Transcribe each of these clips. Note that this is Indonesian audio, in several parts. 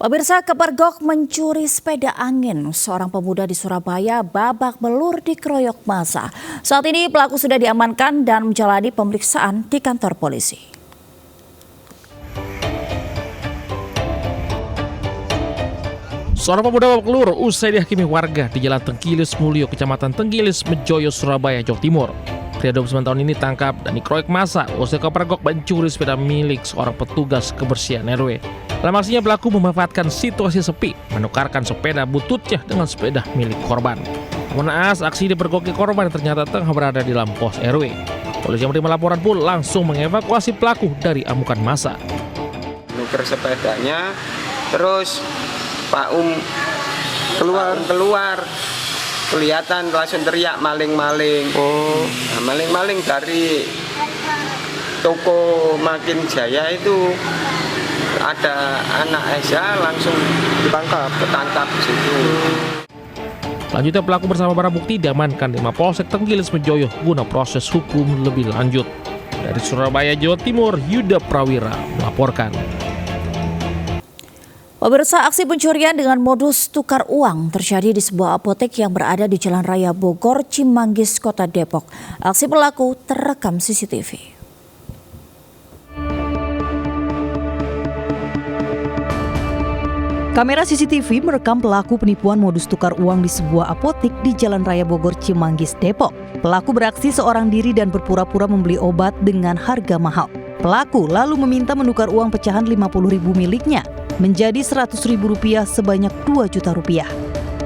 Pemirsa, kepergok mencuri sepeda angin. Seorang pemuda di Surabaya babak belur dikeroyok massa. Saat ini pelaku sudah diamankan dan menjalani pemeriksaan di kantor polisi. Seorang pemuda babak belur usai dihakimi warga di Jalan Tenggilis Mulyo, Kecamatan Tenggilis, Mejoyo, Surabaya, Jawa Timur. Pria 29 tahun ini tangkap dan dikeroyok massa usai kepergok mencuri sepeda milik seorang petugas kebersihan RW. Dalam aksinya pelaku memanfaatkan situasi sepi, menukarkan sepeda bututnya dengan sepeda milik korban. Namun naas, aksi dipergoki korban yang ternyata tengah berada di dalam pos RW. Polisi yang menerima laporan pun langsung mengevakuasi pelaku dari amukan massa. Nuker sepedanya, terus Pak keluar. Kelihatan langsung teriak maling-maling. Nah, maling-maling dari toko Makin Jaya itu ada anak Esa langsung ketangkap di situ. Selanjutnya pelaku bersama barang bukti diamankan di Mapolsek Tenggilis Mejoyo guna proses hukum lebih lanjut. Dari Surabaya, Jawa Timur, Yuda Prawira melaporkan. Pemirsa, aksi pencurian dengan modus tukar uang terjadi di sebuah apotek yang berada di Jalan Raya Bogor, Cimanggis, Kota Depok. Aksi pelaku terekam CCTV. Kamera CCTV merekam pelaku penipuan modus tukar uang di sebuah apotek di Jalan Raya Bogor, Cimanggis, Depok. Pelaku beraksi seorang diri dan berpura-pura membeli obat dengan harga mahal. Pelaku lalu meminta menukar uang pecahan 50.000 miliknya menjadi Rp100.000 sebanyak Rp2 juta.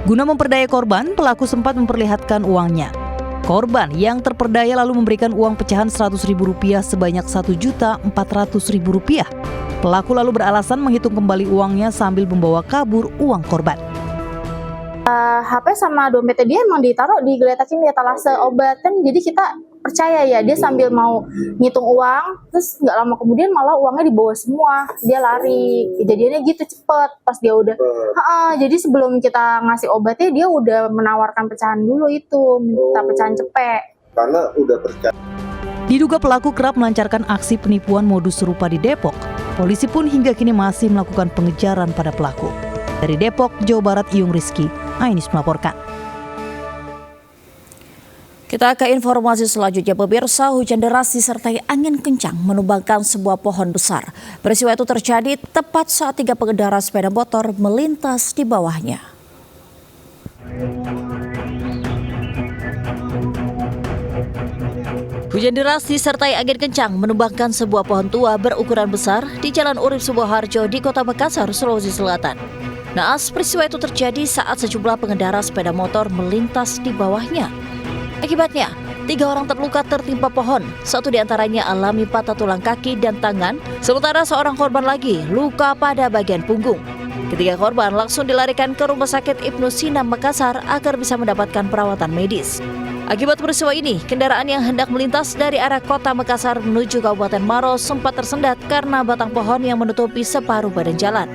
Guna memperdaya korban, pelaku sempat memperlihatkan uangnya. Korban yang terperdaya lalu memberikan uang pecahan Rp100.000 sebanyak Rp1.400.000. Pelaku lalu beralasan menghitung kembali uangnya sambil membawa kabur uang korban. HP sama dompetnya dia emang ditaruh digeletakin di etalase obat kan, jadi kita percaya ya dia sambil mau ngitung uang, terus nggak lama kemudian malah uangnya dibawa semua, dia lari. Kejadiannya gitu cepet pas dia udah jadi sebelum kita ngasih obatnya dia udah menawarkan pecahan dulu, itu minta pecahan cepet karena udah percaya. Diduga pelaku kerap melancarkan aksi penipuan modus serupa di Depok. Polisi pun hingga kini masih melakukan pengejaran pada pelaku. Dari Depok, Jawa Barat, Iyung Rizky, Ainis melaporkan. Kita ke informasi selanjutnya, pemirsa. Hujan deras disertai angin kencang menumbangkan sebuah pohon besar. Peristiwa itu terjadi tepat saat 3 pengendara sepeda motor melintas di bawahnya. Hujan deras disertai angin kencang menumbangkan sebuah pohon tua berukuran besar di Jalan Urip Suboharjo di Kota Makassar, Sulawesi Selatan. Naas, peristiwa itu terjadi saat sejumlah pengendara sepeda motor melintas di bawahnya. Akibatnya, 3 orang terluka tertimpa pohon. 1 diantaranya alami patah tulang kaki dan tangan, sementara seorang korban lagi luka pada bagian punggung. Ketiga korban langsung dilarikan ke Rumah Sakit Ibnu Sina Makassar agar bisa mendapatkan perawatan medis. Akibat peristiwa ini, kendaraan yang hendak melintas dari arah Kota Makassar menuju Kabupaten Maros sempat tersendat karena batang pohon yang menutupi separuh badan jalan.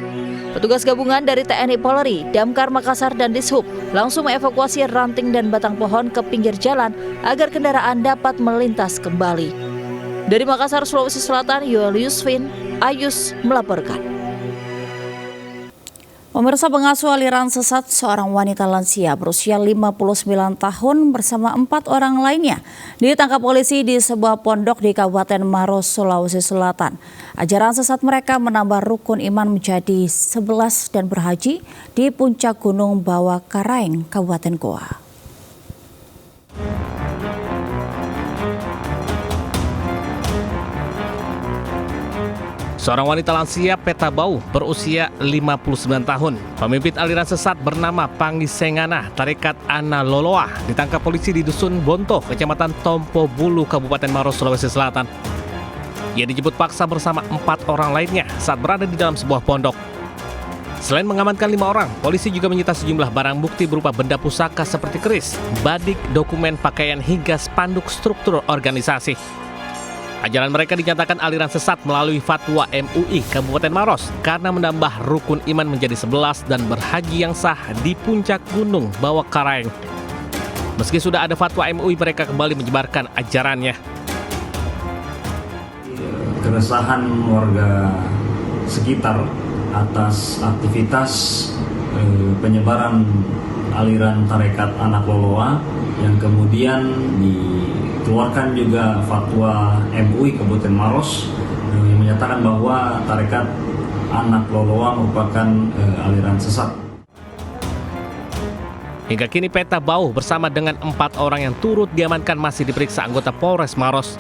Petugas gabungan dari TNI Polri, Damkar Makassar dan Dishub langsung mengevakuasi ranting dan batang pohon ke pinggir jalan agar kendaraan dapat melintas kembali. Dari Makassar, Sulawesi Selatan, Yulius Vin, Ayus melaporkan. Pemirsa, pengasuh aliran sesat seorang wanita lansia berusia 59 tahun bersama 4 orang lainnya ditangkap polisi di sebuah pondok di Kabupaten Maros, Sulawesi Selatan. Ajaran sesat mereka menambah rukun iman menjadi 11 dan berhaji di puncak Gunung Bawah Karaeng, Kabupaten Goa. Seorang wanita lansia Petabau berusia 59 tahun, pemimpin aliran sesat bernama Pangi Sengana, Tarekat Ana Loloa, ditangkap polisi di Dusun Bonto, Kecamatan Tompo Bulu, Kabupaten Maros, Sulawesi Selatan. Ia dijemput paksa bersama 4 orang lainnya saat berada di dalam sebuah pondok. Selain mengamankan 5 orang, polisi juga menyita sejumlah barang bukti berupa benda pusaka seperti keris, badik, dokumen, pakaian, hingga spanduk struktur organisasi. Ajaran mereka dinyatakan aliran sesat melalui fatwa MUI Kabupaten Maros karena menambah rukun iman menjadi 11 dan berhaji yang sah di puncak Gunung Bawah Karaeng. Meski sudah ada fatwa MUI, mereka kembali menyebarkan ajarannya. Keresahan warga sekitar atas aktivitas penyebaran aliran tarekat Anak Loloa yang kemudian dikeluarkan juga fatwa MUI Kabupaten Maros yang menyatakan bahwa tarekat Anak Loloa merupakan aliran sesat. Hingga kini Peta Bau bersama dengan 4 orang yang turut diamankan masih diperiksa anggota Polres Maros.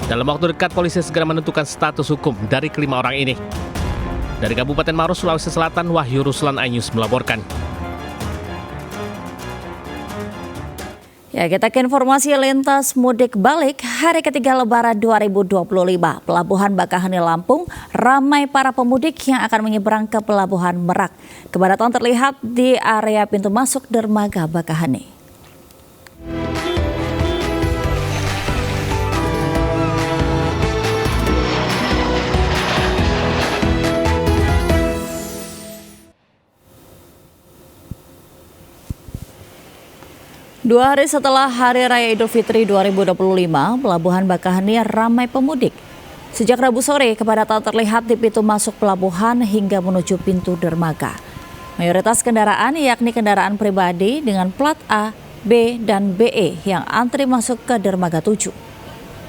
Dalam waktu dekat, polisi segera menentukan status hukum dari kelima orang ini. Dari Kabupaten Maros, Sulawesi Selatan, Wahyu Ruslan, iNews melaporkan. Ya, kita ke informasi lintas mudik balik hari ketiga Lebaran 2025. Pelabuhan Bakaheni Lampung ramai para pemudik yang akan menyeberang ke Pelabuhan Merak. Kepadatan terlihat di area pintu masuk dermaga Bakaheni. Dua hari setelah Hari Raya Idul Fitri 2025, Pelabuhan Bakaheni ramai pemudik. Sejak Rabu sore, kepadatan terlihat di pintu masuk pelabuhan hingga menuju pintu dermaga. Mayoritas kendaraan yakni kendaraan pribadi dengan plat A, B, dan BE yang antri masuk ke dermaga 7.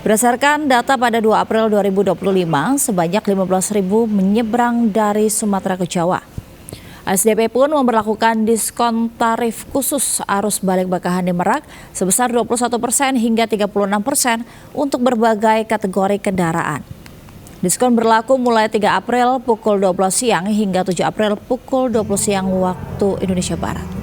Berdasarkan data pada 2 April 2025, sebanyak 15.000 menyeberang dari Sumatera ke Jawa. ASDP pun memberlakukan diskon tarif khusus arus balik Bakaheni Merak sebesar 21% hingga 36% untuk berbagai kategori kendaraan. Diskon berlaku mulai 3 April pukul 12 siang hingga 7 April pukul 20 siang waktu Indonesia Barat.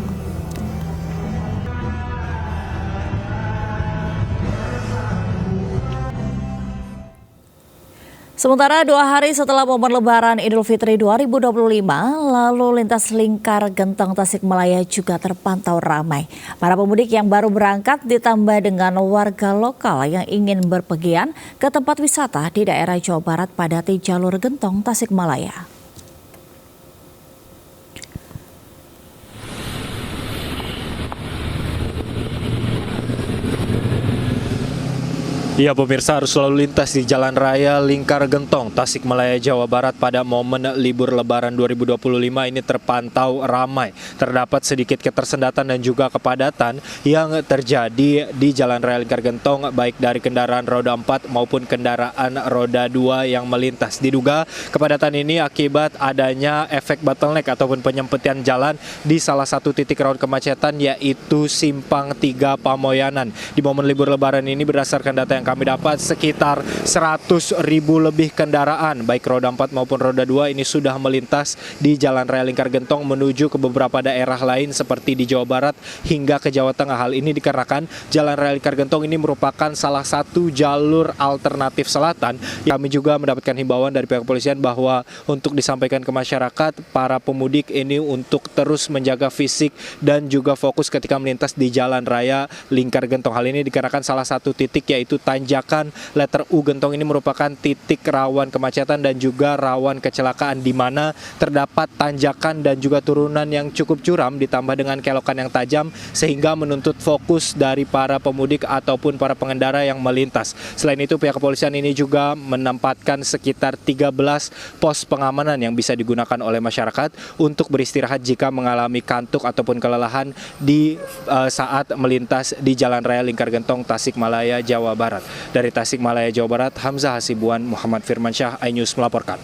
Sementara 2 hari setelah momen Lebaran Idul Fitri 2025, lalu lintas Lingkar Gentong Tasikmalaya juga terpantau ramai. Para pemudik yang baru berangkat ditambah dengan warga lokal yang ingin berpergian ke tempat wisata di daerah Jawa Barat padati jalur Gentong Tasikmalaya. Ya pemirsa, arus lalu lintas di Jalan Raya Lingkar Gentong, Tasikmalaya, Jawa Barat pada momen libur Lebaran 2025 ini terpantau ramai. Terdapat sedikit ketersendatan dan juga kepadatan yang terjadi di Jalan Raya Lingkar Gentong baik dari kendaraan roda 4 maupun kendaraan roda 2 yang melintas. Diduga kepadatan ini akibat adanya efek bottleneck ataupun penyempitian jalan di salah satu titik rawan kemacetan yaitu Simpang 3 Pamoyanan. Di momen libur Lebaran ini berdasarkan data yang kami dapat sekitar 100.000 lebih kendaraan baik roda 4 maupun roda 2 ini sudah melintas di Jalan Raya Lingkar Gentong menuju ke beberapa daerah lain seperti di Jawa Barat hingga ke Jawa Tengah. Hal ini dikarenakan Jalan Raya Lingkar Gentong ini merupakan salah satu jalur alternatif selatan. Kami juga mendapatkan himbauan dari pihak kepolisian bahwa untuk disampaikan ke masyarakat para pemudik ini untuk terus menjaga fisik dan juga fokus ketika melintas di Jalan Raya Lingkar Gentong. Hal ini dikarenakan salah satu titik yaitu tanjakan letter U Gentong ini merupakan titik rawan kemacetan dan juga rawan kecelakaan di mana terdapat tanjakan dan juga turunan yang cukup curam ditambah dengan kelokan yang tajam sehingga menuntut fokus dari para pemudik ataupun para pengendara yang melintas. Selain itu pihak kepolisian ini juga menempatkan sekitar 13 pos pengamanan yang bisa digunakan oleh masyarakat untuk beristirahat jika mengalami kantuk ataupun kelelahan di saat melintas di Jalan Raya Lingkar Gentong Tasikmalaya, Jawa Barat. Dari Tasikmalaya, Jawa Barat, Hamzah Hasibuan, Muhammad Firmansyah, iNews melaporkan.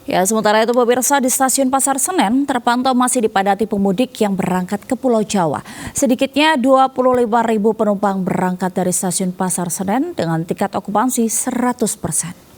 Ya, sementara itu pemirsa, di Stasiun Pasar Senen terpantau masih dipadati pemudik yang berangkat ke Pulau Jawa. Sedikitnya 25.000 penumpang berangkat dari Stasiun Pasar Senen dengan tingkat okupansi 100%.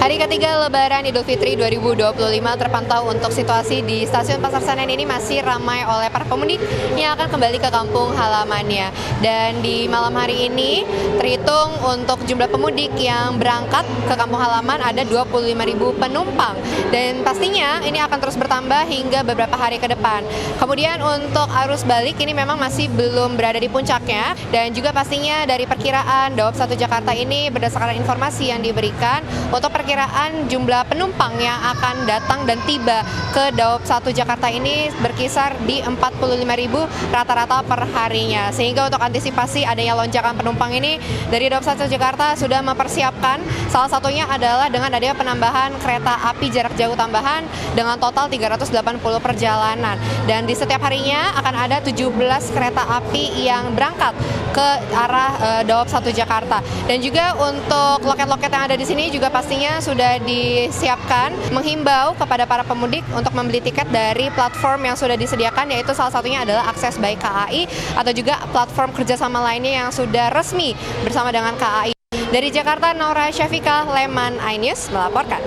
Hari ketiga Lebaran Idul Fitri 2025 terpantau untuk situasi di Stasiun Pasar Senen ini masih ramai oleh para pemudik yang akan kembali ke kampung halamannya. Dan di malam hari ini terhitung untuk jumlah pemudik yang berangkat ke kampung halaman ada 25.000 penumpang. Dan pastinya ini akan terus bertambah hingga beberapa hari ke depan. Kemudian untuk arus balik ini memang masih belum berada di puncaknya. Dan juga pastinya dari perkiraan Daob 1 Jakarta ini berdasarkan informasi yang diberikan untuk perkiraan perkiraan jumlah penumpang yang akan datang dan tiba ke Daob 1 Jakarta ini berkisar di 45.000 rata-rata per harinya. Sehingga untuk antisipasi adanya lonjakan penumpang ini, dari Daob 1 Jakarta sudah mempersiapkan, salah satunya adalah dengan adanya penambahan kereta api jarak jauh tambahan dengan total 380 perjalanan. Dan di setiap harinya akan ada 17 kereta api yang berangkat ke arah Daob 1 Jakarta. Dan juga untuk loket-loket yang ada di sini juga pastinya sudah disiapkan, menghimbau kepada para pemudik untuk membeli tiket dari platform yang sudah disediakan, yaitu salah satunya adalah Akses by KAI atau juga platform kerjasama lainnya yang sudah resmi bersama dengan KAI. Dari Jakarta, Nora Syafika, Leman iNews melaporkan.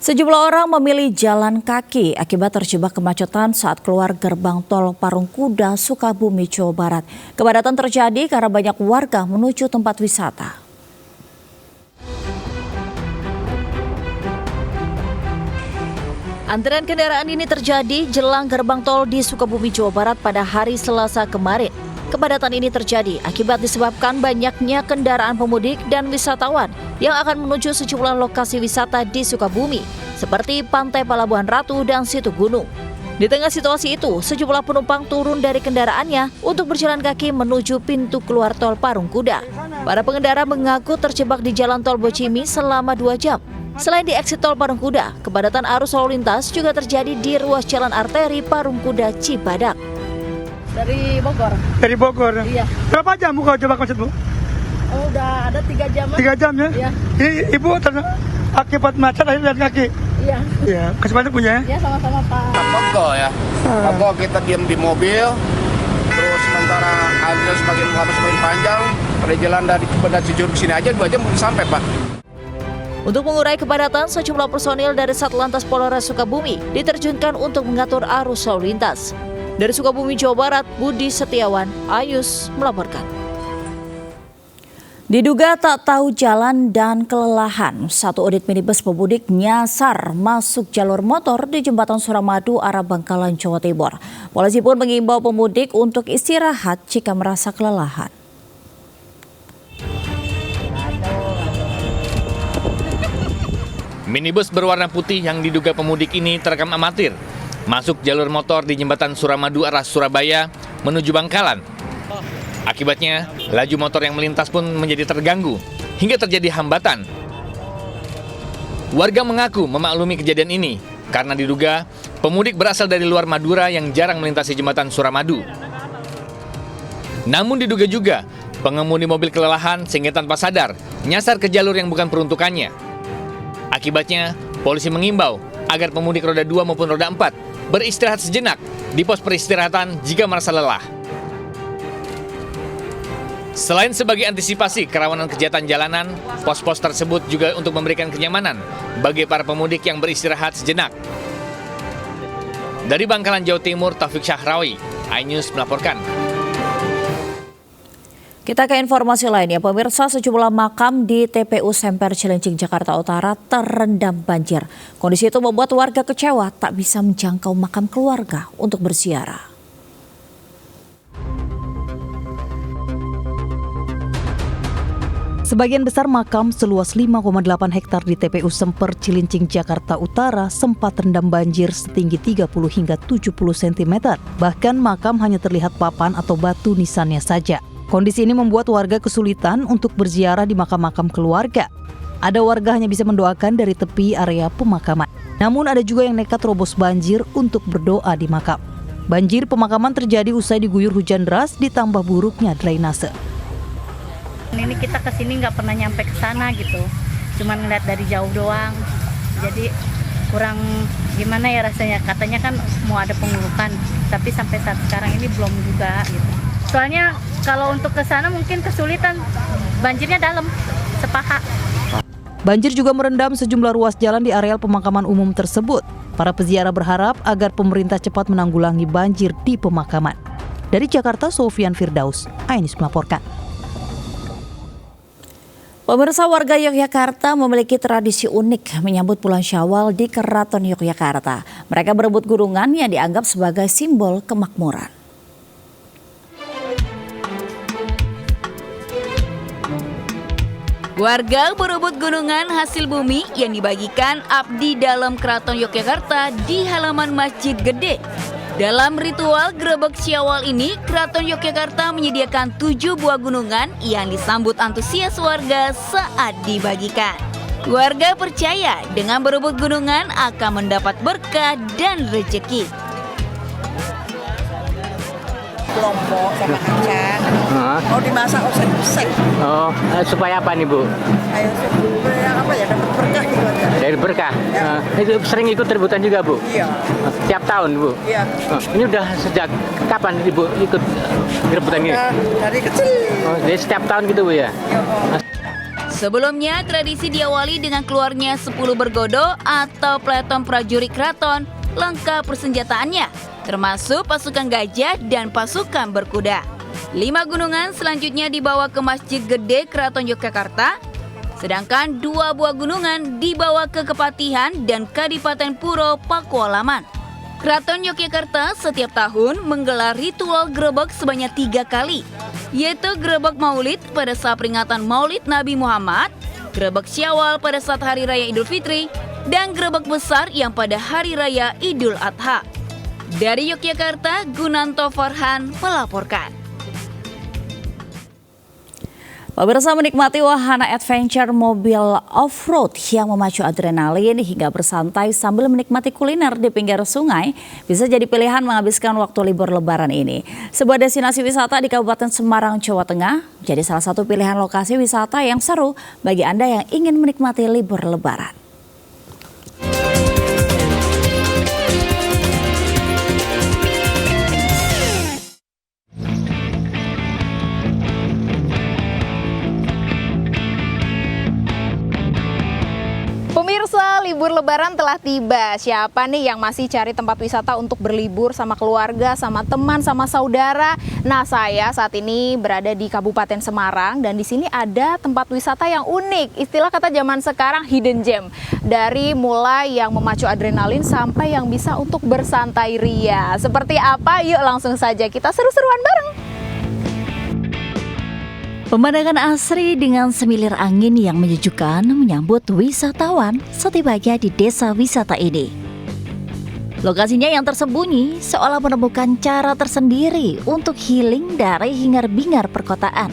Sejumlah orang memilih jalan kaki akibat terjebak kemacetan saat keluar gerbang tol Parungkuda, Sukabumi, Jawa Barat. Kepadatan terjadi karena banyak warga menuju tempat wisata. Antrean kendaraan ini terjadi jelang gerbang tol di Sukabumi, Jawa Barat pada hari Selasa kemarin. Kepadatan ini terjadi akibat disebabkan banyaknya kendaraan pemudik dan wisatawan yang akan menuju sejumlah lokasi wisata di Sukabumi, seperti Pantai Palabuhan Ratu dan Situ Gunung. Di tengah situasi itu, sejumlah penumpang turun dari kendaraannya untuk berjalan kaki menuju pintu keluar tol Parungkuda. Para pengendara mengaku terjebak di jalan tol Bocimi selama 2 jam. Selain di eksit tol Parungkuda, kepadatan arus lalu lintas juga terjadi di ruas jalan arteri Parungkuda Cibadak. Dari Bogor. Dari Bogor? Iya. Berapa jam Bu kalau jebak macet Bu? Oh, udah ada 3 jam. 3 jam ya? Iya. Ibu akibat macet akhirnya jalan kaki? Iya. Iya, kasih banyak punya ya? Iya, sama-sama Pak. Mogok ya. Mogok kita diam di mobil, terus sementara antrian semakin panjang, pada jalan dari Cianjur ke sini aja 2 jam belum sampai Pak. Untuk mengurai kepadatan, sejumlah personil dari Satlantas Polres Sukabumi diterjunkan untuk mengatur arus lalu lintas. Dari Sukabumi, Jawa Barat, Budi Setiawan, iNews melaporkan. Diduga tak tahu jalan dan kelelahan, satu unit minibus pemudik nyasar masuk jalur motor di Jembatan Suramadu arah Bangkalan, Jawa Timur. Polisi pun mengimbau pemudik untuk istirahat jika merasa kelelahan. Minibus berwarna putih yang diduga pemudik ini terekam amatir masuk jalur motor di Jembatan Suramadu arah Surabaya menuju Bangkalan. Akibatnya, laju motor yang melintas pun menjadi terganggu hingga terjadi hambatan. Warga mengaku memaklumi kejadian ini karena diduga pemudik berasal dari luar Madura yang jarang melintasi Jembatan Suramadu. Namun diduga juga pengemudi mobil kelelahan sehingga tanpa sadar nyasar ke jalur yang bukan peruntukannya. Akibatnya, polisi mengimbau agar pemudik roda 2 maupun roda 4 beristirahat sejenak di pos peristirahatan jika merasa lelah. Selain sebagai antisipasi kerawanan kejahatan jalanan, pos-pos tersebut juga untuk memberikan kenyamanan bagi para pemudik yang beristirahat sejenak. Dari Bangkalan, Jawa Timur, Taufik Syahrawi, iNews melaporkan. Kita ke informasi lainnya, pemirsa, sejumlah makam di TPU Semper Cilincing, Jakarta Utara terendam banjir. Kondisi itu membuat warga kecewa tak bisa menjangkau makam keluarga untuk berziarah. Sebagian besar makam seluas 5,8 hektar di TPU Semper Cilincing, Jakarta Utara sempat terendam banjir setinggi 30 hingga 70 cm. Bahkan makam hanya terlihat papan atau batu nisannya saja. Kondisi ini membuat warga kesulitan untuk berziarah di makam-makam keluarga. Ada warga hanya bisa mendoakan dari tepi area pemakaman. Namun ada juga yang nekat terobos banjir untuk berdoa di makam. Banjir pemakaman terjadi usai diguyur hujan deras ditambah buruknya drainase. Ini kita kesini nggak pernah nyampe ke sana gitu. Cuman ngeliat dari jauh doang. Jadi kurang gimana ya rasanya. Katanya kan mau ada pengurukan, tapi sampai saat sekarang ini belum juga gitu. Soalnya kalau untuk ke sana mungkin kesulitan, banjirnya dalam, sepaha. Banjir juga merendam sejumlah ruas jalan di areal pemakaman umum tersebut. Para peziarah berharap agar pemerintah cepat menanggulangi banjir di pemakaman. Dari Jakarta, Sofian Firdaus, iNews melaporkan. Pemirsa, warga Yogyakarta memiliki tradisi unik menyambut bulan Syawal di Keraton Yogyakarta. Mereka berebut gurungan yang dianggap sebagai simbol kemakmuran. Warga berebut gunungan hasil bumi yang dibagikan abdi dalam Keraton Yogyakarta di halaman Masjid Gede. Dalam ritual Grebeg Syawal ini, Keraton Yogyakarta menyediakan 7 buah gunungan yang disambut antusias warga saat dibagikan. Warga percaya dengan berebut gunungan akan mendapat berkah dan rezeki. Lombok sama kacang. Mau dimasak usek-usek. Oh, supaya apa nih Bu? Ayo supaya apa ya, dapat berkah gitu aja. Dari berkah. Itu sering ikut rebutan juga Bu? Iya. Tiap tahun Bu? Iya. Ini udah sejak kapan Ibu ikut rebutan ini? Dari kecil. Oh, jadi setiap tahun gitu Bu ya? Sebelumnya, tradisi diawali dengan keluarnya 10 bergodo atau peleton prajurit keraton lengkap persenjataannya, termasuk pasukan gajah dan pasukan berkuda. 5 gunungan selanjutnya dibawa ke Masjid Gede Keraton Yogyakarta, sedangkan 2 buah gunungan dibawa ke Kepatihan dan Kadipaten Puro Pakualaman. Keraton Yogyakarta setiap tahun menggelar ritual grebeg sebanyak 3 kali, yaitu grebeg Maulid pada saat peringatan Maulid Nabi Muhammad, grebeg Syawal pada saat Hari Raya Idul Fitri, dan grebeg besar yang pada Hari Raya Idul Adha. Dari Yogyakarta, Gunanto Farhan melaporkan. Pemirsa, menikmati wahana adventure mobil off-road yang memacu adrenalin hingga bersantai sambil menikmati kuliner di pinggir sungai bisa jadi pilihan menghabiskan waktu libur lebaran ini. Sebuah destinasi wisata di Kabupaten Semarang, Jawa Tengah jadi salah satu pilihan lokasi wisata yang seru bagi Anda yang ingin menikmati libur lebaran. Pemirsa, libur lebaran telah tiba. Siapa nih yang masih cari tempat wisata untuk berlibur sama keluarga, sama teman, sama saudara? Nah, saya saat ini berada di Kabupaten Semarang dan di sini ada tempat wisata yang unik. Istilah kata zaman sekarang hidden gem. Dari mulai yang memacu adrenalin sampai yang bisa untuk bersantai ria. Seperti apa? Yuk langsung saja kita seru-seruan bareng. Pemandangan asri dengan semilir angin yang menyejukkan menyambut wisatawan setibanya di desa wisata ini. Lokasinya yang tersembunyi seolah menemukan cara tersendiri untuk healing dari hingar-bingar perkotaan.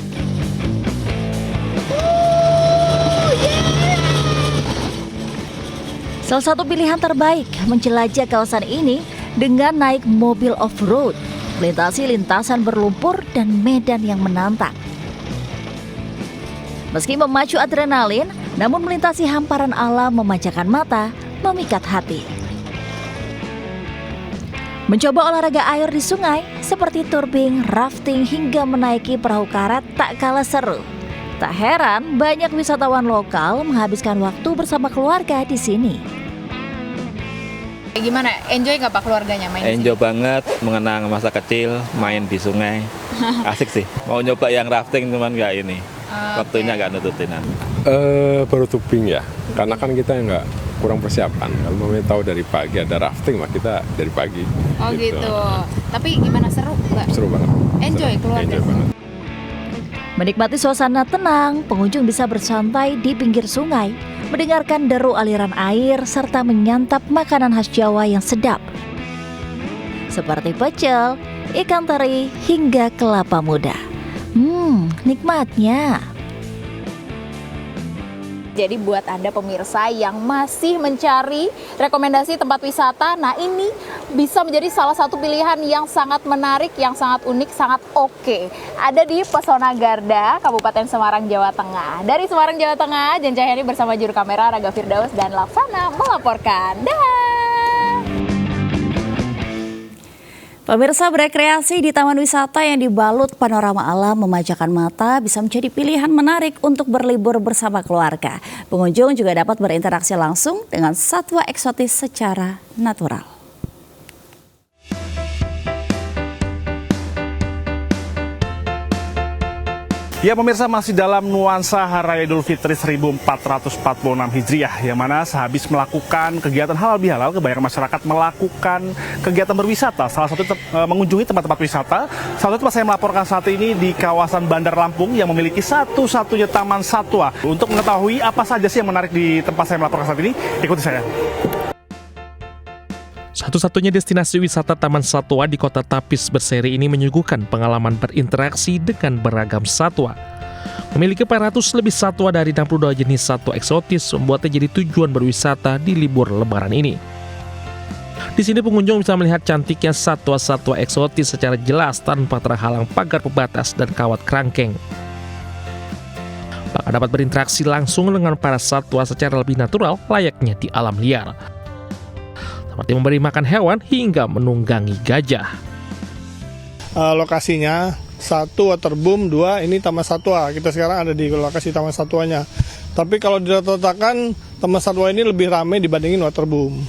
Salah satu pilihan terbaik menjelajah kawasan ini dengan naik mobil off-road, melintasi lintasan berlumpur dan medan yang menantang. Meski memacu adrenalin, namun melintasi hamparan alam memanjakan mata, memikat hati. Mencoba olahraga air di sungai seperti turbing, rafting hingga menaiki perahu karet tak kalah seru. Tak heran banyak wisatawan lokal menghabiskan waktu bersama keluarga di sini. Gimana? Enjoy nggak Pak keluarganya main? Enjoy banget, mengenang masa kecil, main di sungai. Asik sih. Mau nyoba yang rafting cuman nggak ini. Waktunya nggak nututin. Baru tubing ya, karena kan kita nggak kurang persiapan. Kalau mau tahu dari pagi ada rafting, mah kita dari pagi. Oh gitu. Tapi gimana, seru nggak? Seru banget. Enjoy keluarga. Enjoy banget. Menikmati suasana tenang, pengunjung bisa bersantai di pinggir sungai, mendengarkan deru aliran air serta menyantap makanan khas Jawa yang sedap. Seperti pecel, ikan teri hingga kelapa muda. Nikmatnya. Jadi buat Anda pemirsa yang masih mencari rekomendasi tempat wisata, nah ini bisa menjadi salah satu pilihan yang sangat menarik, yang sangat unik, sangat oke. Ada di Pesona Garda, Kabupaten Semarang, Jawa Tengah. Dari Semarang, Jawa Tengah, Jan Cahyani bersama juru kamera Raga Firdaus dan Laksana melaporkan. Pemirsa, berekreasi di taman wisata yang dibalut panorama alam memanjakan mata bisa menjadi pilihan menarik untuk berlibur bersama keluarga. Pengunjung juga dapat berinteraksi langsung dengan satwa eksotis secara natural. Ya pemirsa, masih dalam nuansa Hari Raya Idul Fitri 1446 Hijriah, yang mana sehabis melakukan kegiatan halal bihalal, kebanyakan masyarakat melakukan kegiatan berwisata. Salah satu mengunjungi tempat-tempat wisata. Salah satu tempat saya melaporkan saat ini di kawasan Bandar Lampung yang memiliki satu-satunya taman satwa. Untuk mengetahui apa saja sih yang menarik di tempat saya melaporkan saat ini, ikuti saya. Satu-satunya destinasi wisata Taman Satwa di Kota Tapis Berseri ini menyuguhkan pengalaman berinteraksi dengan beragam satwa. Memiliki 400 lebih satwa dari 62 jenis satwa eksotis membuatnya jadi tujuan berwisata di libur Lebaran ini. Di sini pengunjung bisa melihat cantiknya satwa-satwa eksotis secara jelas tanpa terhalang pagar pembatas dan kawat kerangkeng. Bahkan dapat berinteraksi langsung dengan para satwa secara lebih natural layaknya di alam liar. Seperti memberi makan hewan hingga menunggangi gajah. Lokasinya 1 waterboom, 2 ini taman satwa. Kita sekarang ada di lokasi taman satwanya. Tapi kalau dirata-ratakan taman satwa ini lebih ramai dibandingin waterboom.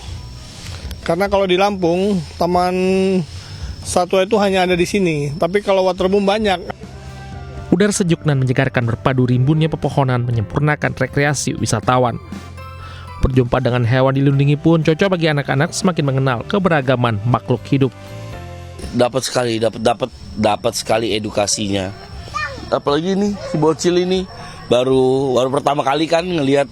Karena kalau di Lampung taman satwa itu hanya ada di sini. Tapi kalau waterboom banyak. Udara sejuk dan menyegarkan berpadu rimbunnya pepohonan menyempurnakan rekreasi wisatawan. Berjumpa dengan hewan dilindungi pun cocok bagi anak-anak semakin mengenal keberagaman makhluk hidup. Dapat sekali edukasinya. Apalagi nih si bocil ini baru pertama kali kan ngelihat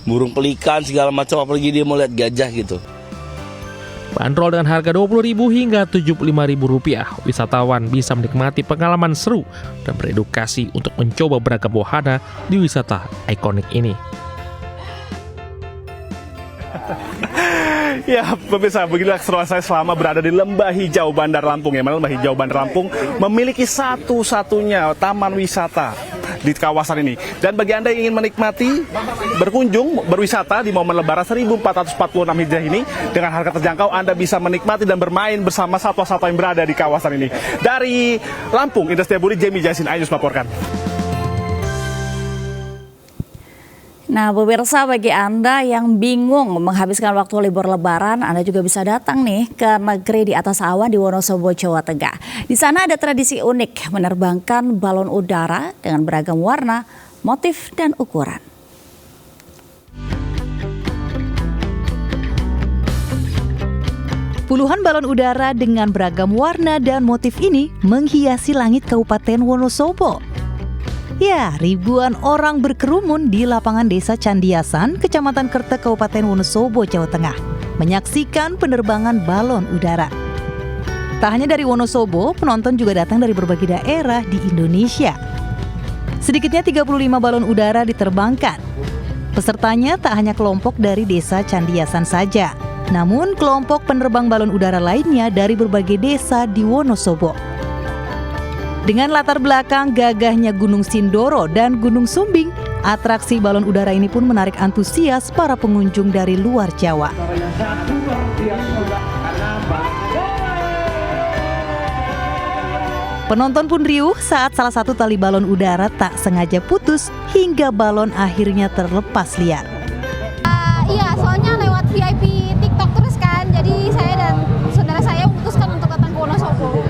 burung pelikan segala macam, apalagi dia mau lihat gajah gitu. Bandrol dengan harga Rp20.000 hingga Rp75.000, wisatawan bisa menikmati pengalaman seru dan beredukasi untuk mencoba beragam wahana di wisata ikonik ini. Ya pemirsa, beginilah keseruan saya selama berada di Lembah Hijau Bandar Lampung. Yang mana Lembah Hijau Bandar Lampung memiliki satu-satunya taman wisata di kawasan ini. Dan bagi Anda yang ingin menikmati berkunjung, berwisata di momen Lebaran 1446 Hijriah ini dengan harga terjangkau, Anda bisa menikmati dan bermain bersama satwa-satwa yang berada di kawasan ini. Dari Lampung, Indra Setiabudi, Jamie Jasin, iNews melaporkan. Nah, pemirsa, bagi Anda yang bingung menghabiskan waktu libur Lebaran, Anda juga bisa datang nih ke negeri di atas awan di Wonosobo, Jawa Tengah. Di sana ada tradisi unik menerbangkan balon udara dengan beragam warna, motif, dan ukuran. Puluhan balon udara dengan beragam warna dan motif ini menghiasi langit Kabupaten Wonosobo. Ya, ribuan orang berkerumun di lapangan Desa Candiasan, Kecamatan Kerta, Kabupaten Wonosobo, Jawa Tengah, menyaksikan penerbangan balon udara. Tak hanya dari Wonosobo, penonton juga datang dari berbagai daerah di Indonesia. Sedikitnya 35 balon udara diterbangkan. Pesertanya tak hanya kelompok dari Desa Candiasan saja, namun kelompok penerbang balon udara lainnya dari berbagai desa di Wonosobo. Dengan latar belakang gagahnya Gunung Sindoro dan Gunung Sumbing, atraksi balon udara ini pun menarik antusias para pengunjung dari luar Jawa. Penonton pun riuh saat salah satu tali balon udara tak sengaja putus hingga balon akhirnya terlepas liar. Iya, soalnya lewat VIP TikTok terus kan, jadi saya dan saudara saya memutuskan untuk datang ke Wonosobo.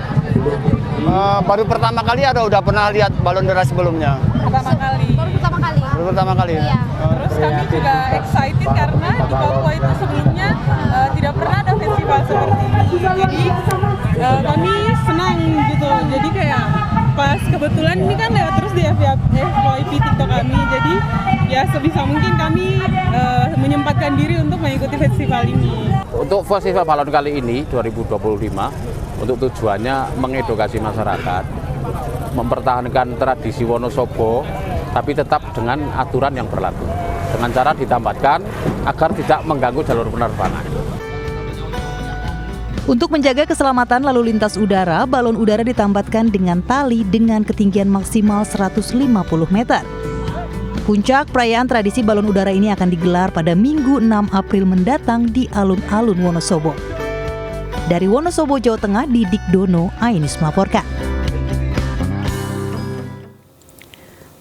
Baru pertama kali atau udah pernah lihat balon udara sebelumnya? Pertama kali. Baru pertama kali. Iya. Terus kami juga excited karena di Papua itu sebelumnya tidak pernah ada festival seperti ini. Jadi kami senang gitu. Jadi kayak pas kebetulan ini kan lewat terus di FYP TikTok kami. Jadi ya sebisa mungkin kami menyempatkan diri untuk mengikuti festival ini. Untuk festival balon kali ini 2025, untuk tujuannya mengedukasi masyarakat, mempertahankan tradisi Wonosobo, tapi tetap dengan aturan yang berlaku, dengan cara ditambahkan agar tidak mengganggu jalur penerbangan. Untuk menjaga keselamatan lalu lintas udara, balon udara ditambatkan dengan tali dengan ketinggian maksimal 150 meter. Puncak perayaan tradisi balon udara ini akan digelar pada Minggu 6 April mendatang di alun-alun Wonosobo. Dari Wonosobo, Jawa Tengah, Didik Dono, iNews melaporkan.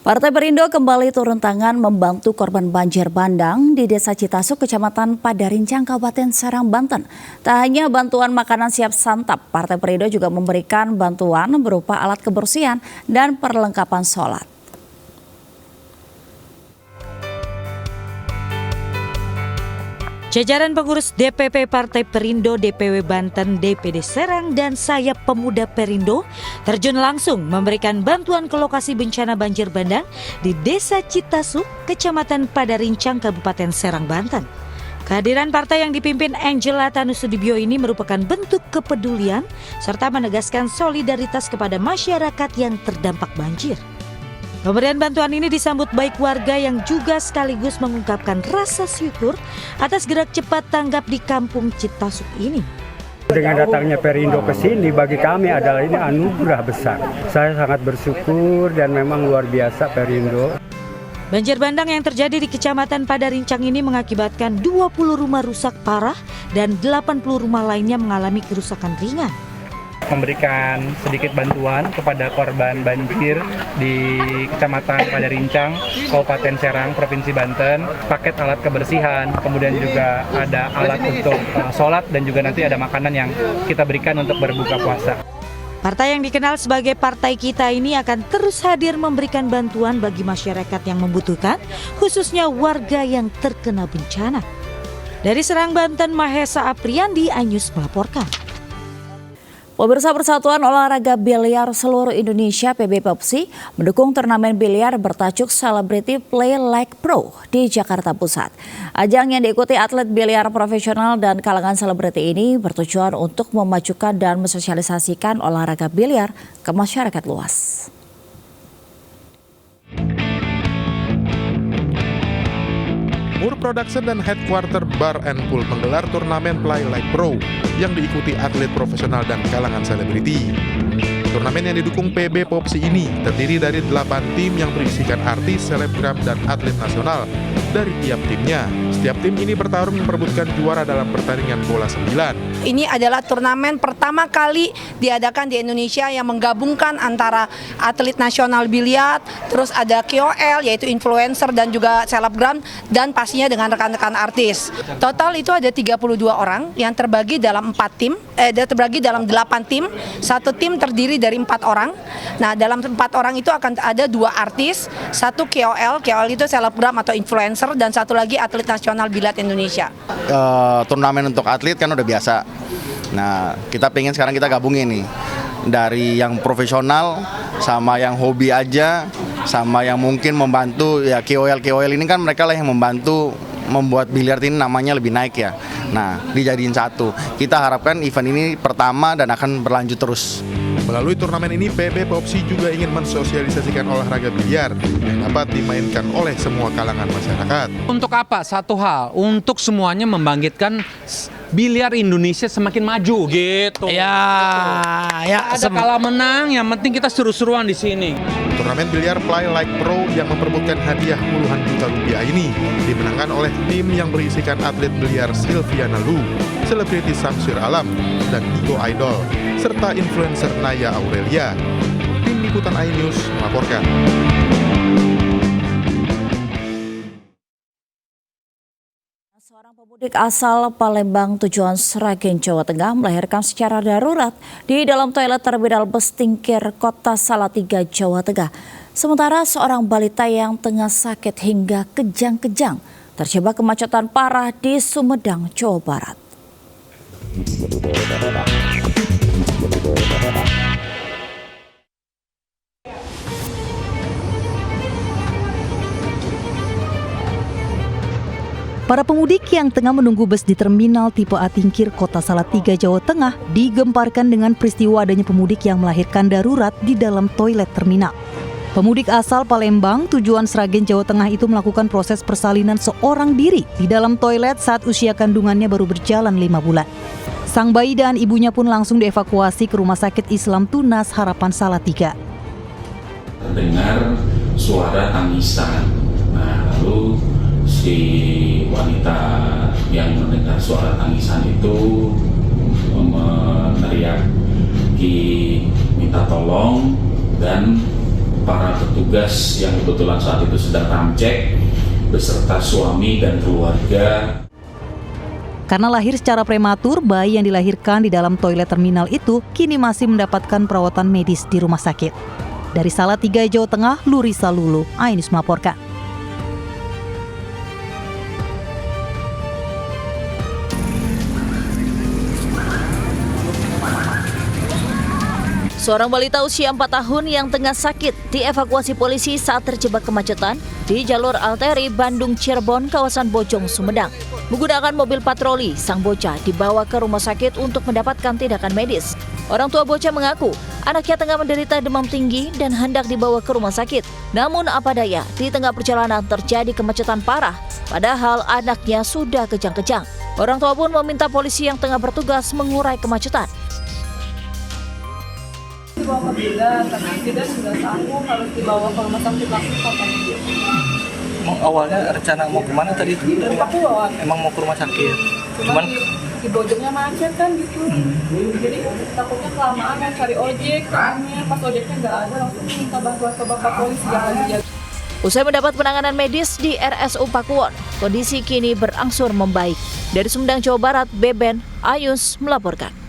Partai Perindo kembali turun tangan membantu korban banjir bandang di Desa Citasuk, Kecamatan Padarincang, Kabupaten Serang, Banten. Tak hanya bantuan makanan siap santap, Partai Perindo juga memberikan bantuan berupa alat kebersihan dan perlengkapan sholat. Jajaran pengurus DPP Partai Perindo DPW Banten, DPD Serang, dan Sayap Pemuda Perindo terjun langsung memberikan bantuan ke lokasi bencana banjir bandang di Desa Citasuk, Kecamatan Padarincang, Kabupaten Serang, Banten. Kehadiran partai yang dipimpin Angela Tanusudibyo ini merupakan bentuk kepedulian serta menegaskan solidaritas kepada masyarakat yang terdampak banjir. Pemberian bantuan ini disambut baik warga yang juga sekaligus mengungkapkan rasa syukur atas gerak cepat tanggap di kampung Citasuk ini. Dengan datangnya Perindo ke sini bagi kami adalah ini anugerah besar. Saya sangat bersyukur dan memang luar biasa Perindo. Banjir bandang yang terjadi di Kecamatan Padarincang ini mengakibatkan 20 rumah rusak parah dan 80 rumah lainnya mengalami kerusakan ringan. Memberikan sedikit bantuan kepada korban banjir di Kecamatan Padarincang, Kabupaten Serang, Provinsi Banten, paket alat kebersihan, kemudian juga ada alat untuk sholat dan juga nanti ada makanan yang kita berikan untuk berbuka puasa. Partai yang dikenal sebagai Partai Kita ini akan terus hadir memberikan bantuan bagi masyarakat yang membutuhkan, khususnya warga yang terkena bencana. Dari Serang, Banten, Mahesa Apriandi, iNews melaporkan. Pemirsa, Persatuan Olahraga Biliar Seluruh Indonesia PBPOPSI mendukung turnamen biliar bertajuk Celebrity Play Like Pro di Jakarta Pusat. Ajang yang diikuti atlet biliar profesional dan kalangan selebriti ini bertujuan untuk memajukan dan mensosialisasikan olahraga biliar ke masyarakat luas. Mur Production dan Headquarter Bar and Pool menggelar turnamen Play Like Pro yang diikuti atlet profesional dan kalangan selebriti. Turnamen yang didukung PBPOPSI ini terdiri dari 8 tim yang berisikan artis, selebgram, dan atlet nasional dari tiap timnya. Setiap tim ini bertarung memperebutkan juara dalam pertandingan bola 9. Ini adalah turnamen pertama kali diadakan di Indonesia yang menggabungkan antara atlet nasional biliar, terus ada KOL yaitu influencer dan juga selebgram, dan pastinya dengan rekan-rekan artis. Total itu ada 32 orang yang terbagi dalam 8 tim. Satu tim terdiri dari 4 orang. Nah, dalam 4 orang itu akan ada 2 artis, 1 KOL itu selebgram atau influencer, dan 1 lagi atlet nasional biliar Indonesia. Turnamen untuk atlet kan udah biasa. Nah, kita pengen sekarang kita gabungin nih. Dari yang profesional sama yang hobi aja, sama yang mungkin membantu ya KOL ini kan mereka lah yang membantu membuat biliar ini namanya lebih naik ya. Nah, dijadiin satu. Kita harapkan event ini pertama dan akan berlanjut terus. Melalui turnamen ini, PBPOPSI juga ingin mensosialisasikan olahraga biliar yang dapat dimainkan oleh semua kalangan masyarakat. Untuk apa? Satu hal, untuk semuanya membangkitkan biliar Indonesia semakin maju gitu. Ya ada kalah menang, yang penting kita seru-seruan di sini. Turnamen biliar Play Like Pro yang memperebutkan hadiah puluhan juta rupiah ini dimenangkan oleh tim yang berisikan atlet biliar Silviana Lu, selebriti Samsir Alam, dan Ego Idol, serta influencer Naya Aurelia. Tim Liputan iNews melaporkan. Seorang pemudik asal Palembang tujuan Sragen, Jawa Tengah melahirkan secara darurat di dalam toilet terminal bus Tingkir, Kota Salatiga, Jawa Tengah. Sementara seorang balita yang tengah sakit hingga kejang-kejang terjebak kemacetan parah di Sumedang, Jawa Barat. Para pemudik yang tengah menunggu bus di terminal tipe A Tingkir, Kota Salatiga, Jawa Tengah digemparkan dengan peristiwa adanya pemudik yang melahirkan darurat di dalam toilet terminal. Pemudik asal Palembang tujuan Sragen, Jawa Tengah itu melakukan proses persalinan seorang diri di dalam toilet saat usia kandungannya baru berjalan 5 bulan. Sang bayi dan ibunya pun langsung dievakuasi ke Rumah Sakit Islam Tunas Harapan Salatiga. Dengar suara tangisan. Nah, lalu si wanita yang mendengar suara tangisan itu meneriaki minta tolong dan para petugas yang kebetulan saat itu sedang ramcek beserta suami dan keluarga. Karena lahir secara prematur, bayi yang dilahirkan di dalam toilet terminal itu kini masih mendapatkan perawatan medis di rumah sakit. Dari Salatiga, Jawa Tengah, Lurisa Lulu, Ainus melaporkan. Seorang balita usia 4 tahun yang tengah sakit dievakuasi polisi saat terjebak kemacetan di jalur arteri Bandung-Cirebon, kawasan Bojong, Sumedang. Menggunakan mobil patroli, sang bocah dibawa ke rumah sakit untuk mendapatkan tindakan medis. Orang tua bocah mengaku anaknya tengah menderita demam tinggi dan hendak dibawa ke rumah sakit. Namun apa daya, di tengah perjalanan terjadi kemacetan parah, padahal anaknya sudah kejang-kejang. Orang tua pun meminta polisi yang tengah bertugas mengurai kemacetan. Dibawa ke bidan, tapi tidak sudah sanggup, harus dibawa ke rumah sakit langsung. Awalnya rencana mau kemana tadi itu? Dari Pakuan. Emang mau ke rumah sakit. Cuman di Bojongnya macet kan gitu. Jadi takutnya kelamaan mau cari ojek, pas ojeknya nggak ada, langsung minta bantuan ke Bapak Polisi yang lagi jaga. Usai mendapat penanganan medis di RSU Pakuwon, kondisi kini berangsur membaik. Dari Sumedang, Jawa Barat, Beben Ayus melaporkan.